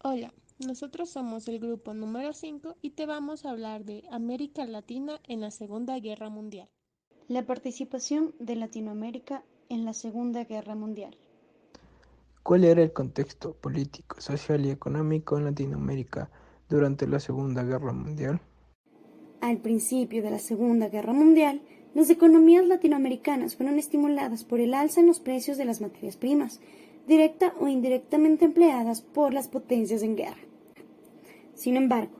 Hola, nosotros somos el grupo número 5 y te vamos a hablar de América Latina en la Segunda Guerra Mundial. La participación de Latinoamérica en la Segunda Guerra Mundial. ¿Cuál era el contexto político, social y económico en Latinoamérica durante la Segunda Guerra Mundial? Al principio de la Segunda Guerra Mundial, las economías latinoamericanas fueron estimuladas por el alza en los precios de las materias primas, directa o indirectamente empleadas por las potencias en guerra. Sin embargo,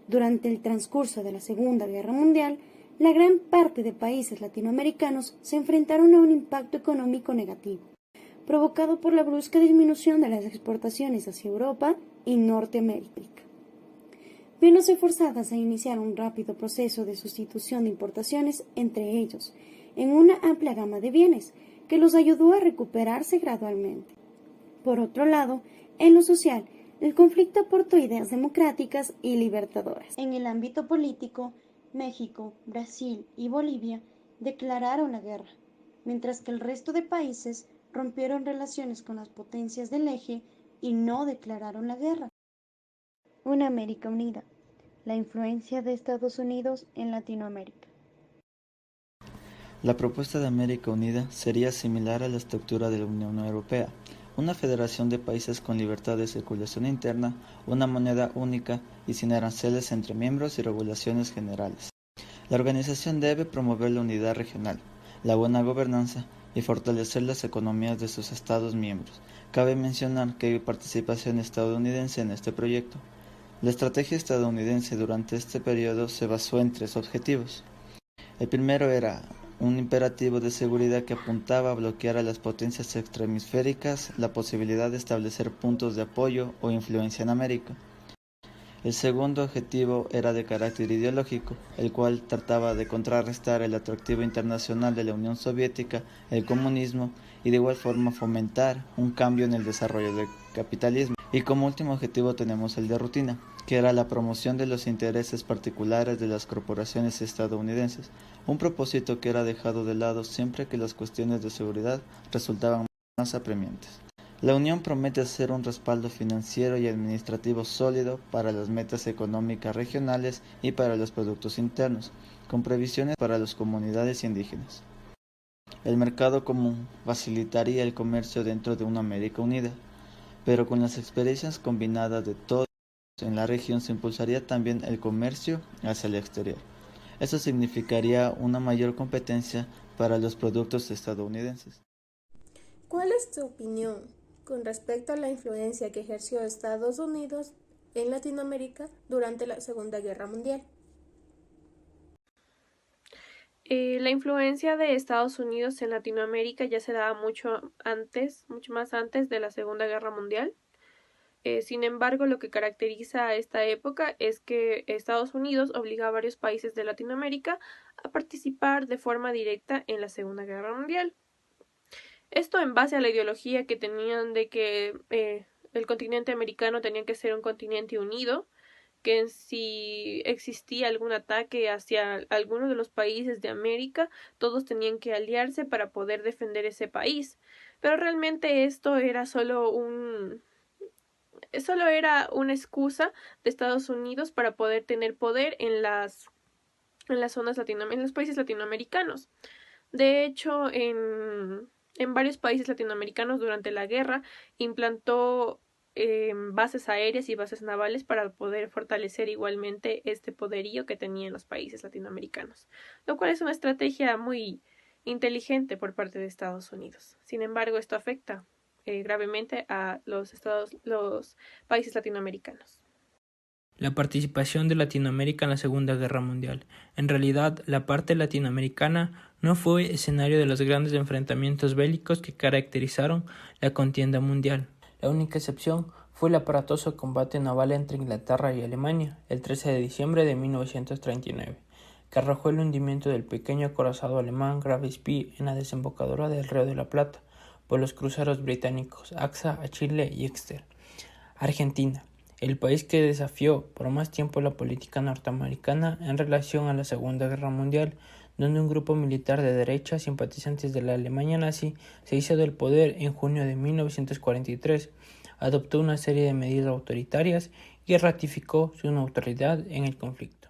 durante el transcurso de la Segunda Guerra Mundial, la gran parte de países latinoamericanos se enfrentaron a un impacto económico negativo, provocado por la brusca disminución de las exportaciones hacia Europa y Norteamérica, viéndose forzadas a iniciar un rápido proceso de sustitución de importaciones entre ellos, en una amplia gama de bienes, que los ayudó a recuperarse gradualmente. Por otro lado, en lo social, el conflicto aportó ideas democráticas y libertadoras. En el ámbito político, México, Brasil y Bolivia declararon la guerra, mientras que el resto de países rompieron relaciones con las potencias del eje y no declararon la guerra. Una América unida. La influencia de Estados Unidos en Latinoamérica. La propuesta de América Unida sería similar a la estructura de la Unión Europea, una federación de países con libertad de circulación interna, una moneda única y sin aranceles entre miembros y regulaciones generales. La organización debe promover la unidad regional, la buena gobernanza y fortalecer las economías de sus Estados miembros. Cabe mencionar que hay participación estadounidense en este proyecto. La estrategia estadounidense durante este periodo se basó en tres objetivos. El primero era un imperativo de seguridad que apuntaba a bloquear a las potencias extrahemisféricas la posibilidad de establecer puntos de apoyo o influencia en América. El segundo objetivo era de carácter ideológico, el cual trataba de contrarrestar el atractivo internacional de la Unión Soviética, el comunismo y de igual forma fomentar un cambio en el desarrollo del capitalismo. Y como último objetivo tenemos el de rutina, que era la promoción de los intereses particulares de las corporaciones estadounidenses, un propósito que era dejado de lado siempre que las cuestiones de seguridad resultaban más apremiantes. La Unión promete ser un respaldo financiero y administrativo sólido para las metas económicas regionales y para los productos internos, con previsiones para las comunidades indígenas. El mercado común facilitaría el comercio dentro de una América unida, pero con las experiencias combinadas de todos en la región se impulsaría también el comercio hacia el exterior. Eso significaría una mayor competencia para los productos estadounidenses. ¿Cuál es tu opinión con respecto a la influencia que ejerció Estados Unidos en Latinoamérica durante la Segunda Guerra Mundial? La influencia de Estados Unidos en Latinoamérica ya se daba mucho más antes de la Segunda Guerra Mundial. Sin embargo, lo que caracteriza a esta época es que Estados Unidos obliga a varios países de Latinoamérica a participar de forma directa en la Segunda Guerra Mundial. Esto en base a la ideología que tenían de que el continente americano tenía que ser un continente unido, que si existía algún ataque hacia alguno de los países de América, todos tenían que aliarse para poder defender ese país. Pero realmente esto era solo era una excusa de Estados Unidos para poder tener poder en las zonas en los países latinoamericanos. De hecho, en varios países latinoamericanos durante la guerra implantó bases aéreas y bases navales para poder fortalecer igualmente este poderío que tenían los países latinoamericanos, lo cual es una estrategia muy inteligente por parte de Estados Unidos. Sin embargo, esto afecta gravemente a los países latinoamericanos. La participación de Latinoamérica en la Segunda Guerra Mundial. En realidad, la parte latinoamericana no fue escenario de los grandes enfrentamientos bélicos que caracterizaron la contienda mundial. La única excepción fue el aparatoso combate naval entre Inglaterra y Alemania el 13 de diciembre de 1939, que arrojó el hundimiento del pequeño acorazado alemán Graves Spee en la desembocadura del Río de la Plata por los cruceros británicos Axa, Achille y Exeter. Argentina, el país que desafió por más tiempo la política norteamericana en relación a la Segunda Guerra Mundial, donde un grupo militar de derecha, simpatizantes de la Alemania nazi, se hizo del poder en junio de 1943, adoptó una serie de medidas autoritarias y ratificó su neutralidad en el conflicto.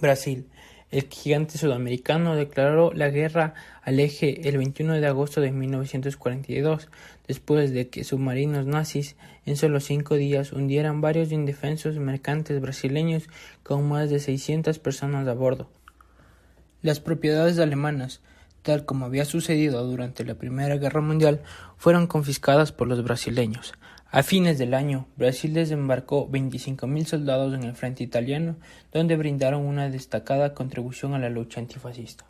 Brasil. El gigante sudamericano declaró la guerra al eje el 21 de agosto de 1942, después de que submarinos nazis en solo 5 días hundieran varios indefensos mercantes brasileños con más de 600 personas a bordo. Las propiedades alemanas, tal como había sucedido durante la Primera Guerra Mundial, fueron confiscadas por los brasileños. A fines del año, Brasil desembarcó 25.000 soldados en el frente italiano, donde brindaron una destacada contribución a la lucha antifascista.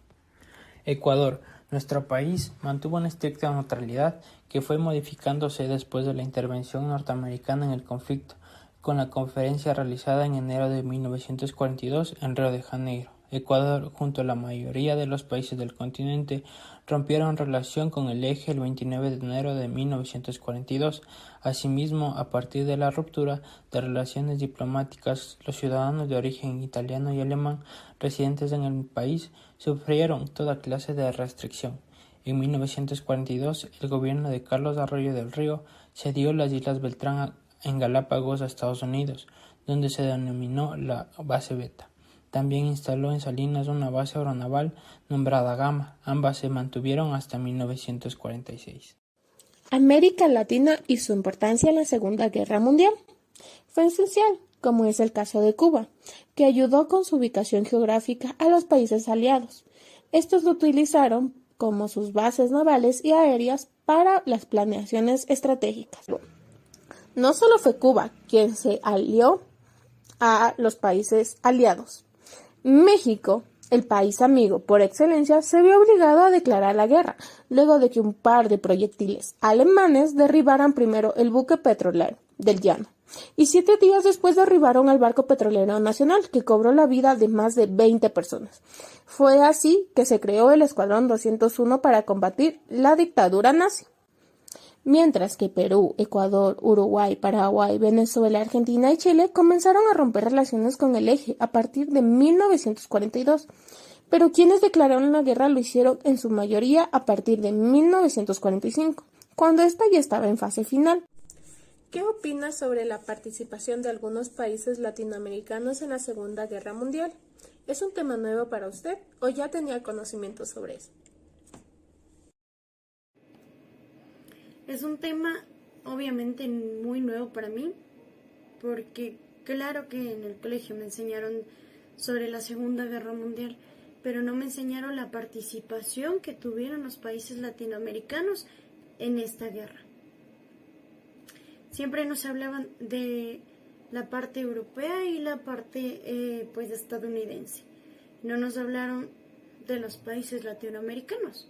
Ecuador. Nuestro país mantuvo una estricta neutralidad que fue modificándose después de la intervención norteamericana en el conflicto, con la conferencia realizada en enero de 1942 en Río de Janeiro. Ecuador, junto a la mayoría de los países del continente, rompieron relación con el eje el 29 de enero de 1942. Asimismo, a partir de la ruptura de relaciones diplomáticas, los ciudadanos de origen italiano y alemán residentes en el país sufrieron toda clase de restricción. En 1942, el gobierno de Carlos Arroyo del Río cedió las Islas Beltrán en Galápagos a Estados Unidos, donde se denominó la Base Beta. También instaló en Salinas una base aeronaval nombrada Gama. Ambas se mantuvieron hasta 1946. América Latina y su importancia en la Segunda Guerra Mundial. Fue esencial, como es el caso de Cuba, que ayudó con su ubicación geográfica a los países aliados. Estos lo utilizaron como sus bases navales y aéreas para las planeaciones estratégicas. No solo fue Cuba quien se alió a los países aliados. México, el país amigo por excelencia, se vio obligado a declarar la guerra, luego de que un par de proyectiles alemanes derribaran primero el buque petrolero del Llano, y 7 días después derribaron al barco petrolero nacional, que cobró la vida de más de 20 personas. Fue así que se creó el Escuadrón 201 para combatir la dictadura nazi. Mientras que Perú, Ecuador, Uruguay, Paraguay, Venezuela, Argentina y Chile comenzaron a romper relaciones con el eje a partir de 1942, pero quienes declararon la guerra lo hicieron en su mayoría a partir de 1945, cuando esta ya estaba en fase final. ¿Qué opinas sobre la participación de algunos países latinoamericanos en la Segunda Guerra Mundial? ¿Es un tema nuevo para usted o ya tenía conocimiento sobre eso? Es un tema obviamente muy nuevo para mí, porque claro que en el colegio me enseñaron sobre la Segunda Guerra Mundial, pero no me enseñaron la participación que tuvieron los países latinoamericanos en esta guerra. Siempre nos hablaban de la parte europea y la parte pues estadounidense. No nos hablaron de los países latinoamericanos.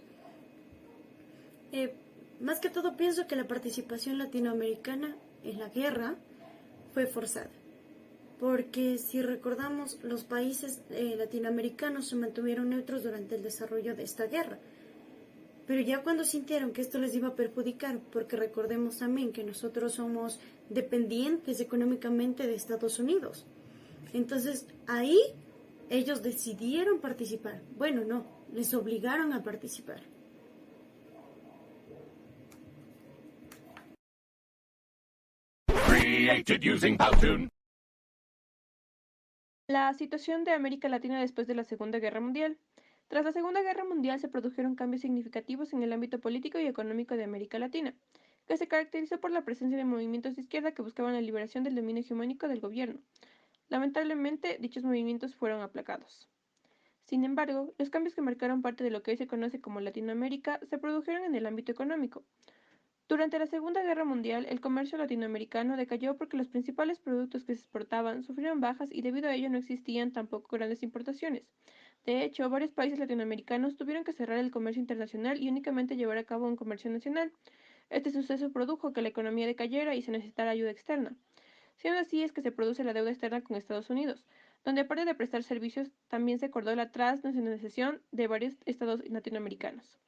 Más que todo pienso que la participación latinoamericana en la guerra fue forzada, porque si recordamos, los países latinoamericanos se mantuvieron neutros durante el desarrollo de esta guerra, pero ya cuando sintieron que esto les iba a perjudicar, porque recordemos también que nosotros somos dependientes económicamente de Estados Unidos, entonces ahí ellos decidieron participar. Bueno, no, les obligaron a participar. La situación de América Latina después de la Segunda Guerra Mundial. Tras la Segunda Guerra Mundial se produjeron cambios significativos en el ámbito político y económico de América Latina, que se caracterizó por la presencia de movimientos de izquierda que buscaban la liberación del dominio hegemónico del gobierno. Lamentablemente, dichos movimientos fueron aplacados. Sin embargo, los cambios que marcaron parte de lo que hoy se conoce como Latinoamérica se produjeron en el ámbito económico. Durante la Segunda Guerra Mundial, el comercio latinoamericano decayó porque los principales productos que se exportaban sufrieron bajas y debido a ello no existían tampoco grandes importaciones. De hecho, varios países latinoamericanos tuvieron que cerrar el comercio internacional y únicamente llevar a cabo un comercio nacional. Este suceso produjo que la economía decayera y se necesitara ayuda externa. Siendo así es que se produce la deuda externa con Estados Unidos, donde aparte de prestar servicios, también se acordó la transnacionalización de varios estados latinoamericanos,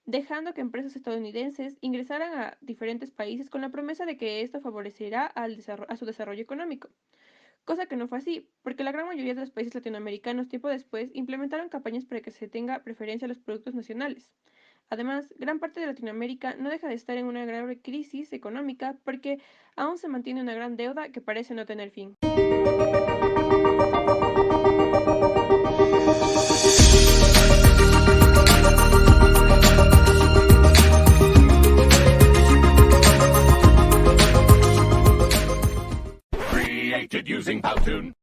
dejando que empresas estadounidenses ingresaran a diferentes países con la promesa de que esto favorecerá a su desarrollo económico. Cosa que no fue así, porque la gran mayoría de los países latinoamericanos tiempo después implementaron campañas para que se tenga preferencia a los productos nacionales. Además, gran parte de Latinoamérica no deja de estar en una grave crisis económica porque aún se mantiene una gran deuda que parece no tener fin. Created using Powtoon.